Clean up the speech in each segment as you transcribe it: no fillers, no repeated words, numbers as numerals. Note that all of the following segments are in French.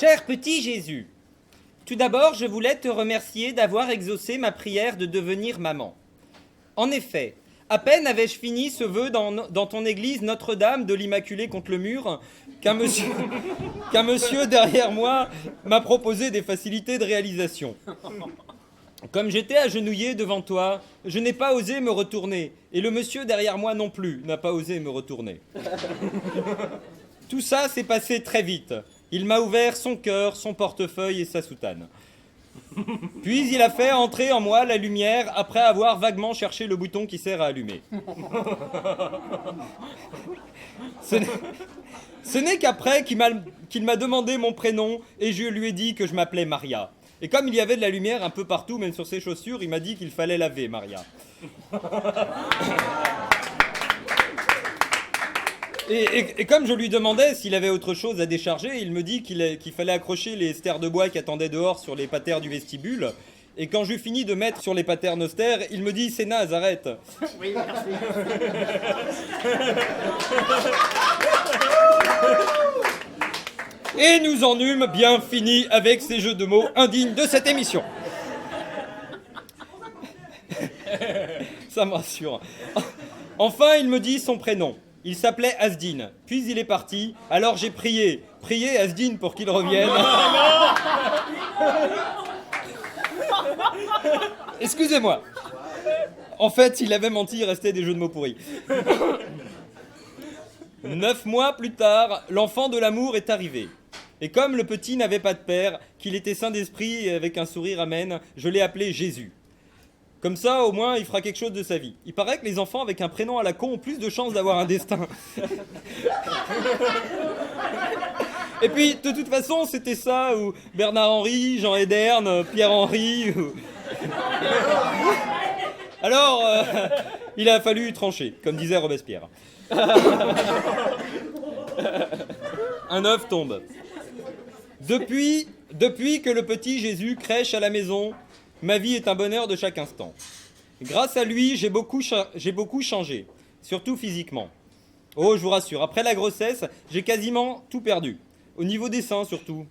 Cher petit Jésus, tout d'abord, je voulais te remercier d'avoir exaucé ma prière de devenir maman. En effet, à peine avais-je fini ce vœu dans ton église Notre-Dame de l'Immaculée contre le mur qu'un monsieur derrière moi m'a proposé des facilités de réalisation. Comme j'étais agenouillé devant toi, je n'ai pas osé me retourner, et le monsieur derrière moi non plus n'a pas osé me retourner. Tout ça s'est passé très vite. Il m'a ouvert son cœur, son portefeuille et sa soutane. Puis il a fait entrer en moi la lumière après avoir vaguement cherché le bouton qui sert à allumer. Ce n'est qu'après qu'il m'a demandé mon prénom et je lui ai dit que je m'appelais Maria. Et comme il y avait de la lumière un peu partout, même sur ses chaussures, il m'a dit qu'il fallait laver Maria. Et comme je lui demandais s'il avait autre chose à décharger, il me dit qu'il fallait accrocher les stères de bois qui attendaient dehors sur les patères du vestibule. Et quand j'eus fini de mettre sur les patères nos stères, il me dit « C'est naze, arrête !» Oui, merci. Et nous en eûmes bien fini avec ces jeux de mots indignes de cette émission. Ça me rassure. Enfin, il me dit son prénom. Il s'appelait Asdine. Puis il est parti. Alors j'ai prié Asdine pour qu'il revienne. Excusez-moi. En fait, il avait menti, il restait des jeux de mots pourris. 9 mois plus tard, l'enfant de l'amour est arrivé. Et comme le petit n'avait pas de père, qu'il était saint d'esprit et avec un sourire amène, je l'ai appelé Jésus. Comme ça, au moins, il fera quelque chose de sa vie. Il paraît que les enfants avec un prénom à la con ont plus de chances d'avoir un destin. Et puis, de toute façon, c'était ça, ou Bernard-Henri, Jean Ederne, Pierre-Henri... Ou... Alors, il a fallu trancher, comme disait Robespierre. Un œuf tombe. Depuis que le petit Jésus crèche à la maison, ma vie est un bonheur de chaque instant. Grâce à lui, j'ai beaucoup changé, surtout physiquement. Oh, je vous rassure, après la grossesse, j'ai quasiment tout perdu, au niveau des seins surtout.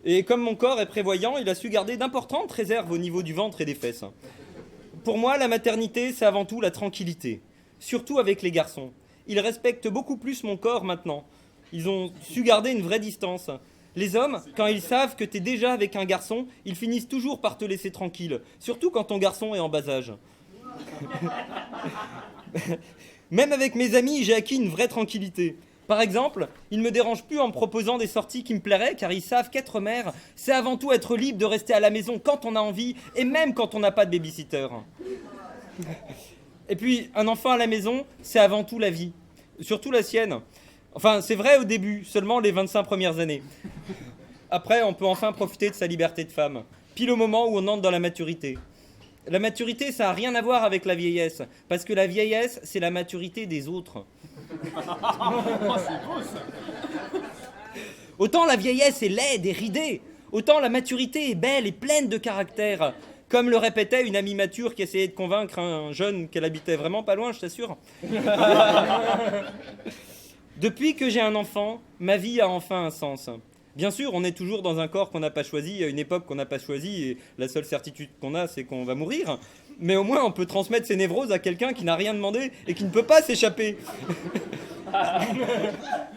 Et comme mon corps est prévoyant, il a su garder d'importantes réserves au niveau du ventre et des fesses. Pour moi, la maternité, c'est avant tout la tranquillité, surtout avec les garçons. Ils respectent beaucoup plus mon corps maintenant. Ils ont su garder une vraie distance. Les hommes, quand ils savent que t'es déjà avec un garçon, ils finissent toujours par te laisser tranquille, surtout quand ton garçon est en bas âge. Même avec mes amis, j'ai acquis une vraie tranquillité. Par exemple, ils ne me dérangent plus en me proposant des sorties qui me plairaient, car ils savent qu'être mère, c'est avant tout être libre de rester à la maison quand on a envie, et même quand on n'a pas de babysitter. Et puis, un enfant à la maison, c'est avant tout la vie, surtout la sienne. Enfin, c'est vrai au début, seulement les 25 premières années. Après, on peut enfin profiter de sa liberté de femme, pile au moment où on entre dans la maturité. La maturité, ça n'a rien à voir avec la vieillesse, parce que la vieillesse, c'est la maturité des autres. Autant la vieillesse est laide et ridée, autant la maturité est belle et pleine de caractère. Comme le répétait une amie mature qui essayait de convaincre un jeune qu'elle habitait vraiment pas loin, je t'assure. Depuis que j'ai un enfant, ma vie a enfin un sens. Bien sûr, on est toujours dans un corps qu'on n'a pas choisi, à une époque qu'on n'a pas choisie, et la seule certitude qu'on a, c'est qu'on va mourir. Mais au moins, on peut transmettre ses névroses à quelqu'un qui n'a rien demandé et qui ne peut pas s'échapper.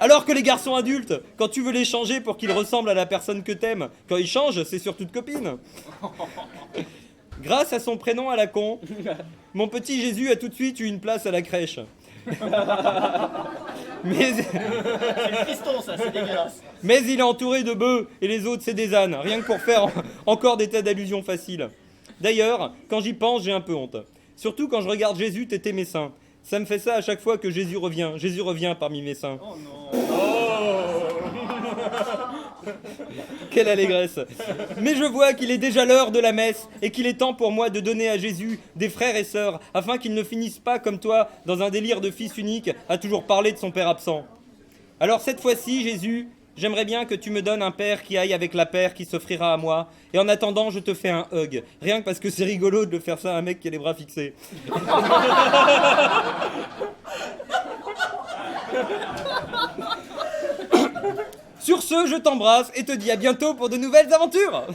Alors que les garçons adultes, quand tu veux les changer pour qu'ils ressemblent à la personne que t'aimes, quand ils changent, c'est surtout de copine. Grâce à son prénom à la con, mon petit Jésus a tout de suite eu une place à la crèche. Mais... C'est le fiston, ça, c'est dégueulasse. Mais il est entouré de bœufs et les autres c'est des ânes, rien que pour faire encore des tas d'allusions faciles. D'ailleurs, quand j'y pense, j'ai un peu honte. Surtout quand je regarde Jésus téter mes seins. Ça me fait ça à chaque fois que Jésus revient. Jésus revient parmi mes seins. Oh non. Quelle allégresse. Mais je vois qu'il est déjà l'heure de la messe et qu'il est temps pour moi de donner à Jésus des frères et sœurs afin qu'ils ne finissent pas comme toi dans un délire de fils unique à toujours parler de son père absent. Alors cette fois-ci, Jésus, j'aimerais bien que tu me donnes un père qui aille avec la paire qui s'offrira à moi. Et en attendant, je te fais un hug. Rien que parce que c'est rigolo de le faire ça à un mec qui a les bras fixés. Sur ce, je t'embrasse et te dis à bientôt pour de nouvelles aventures.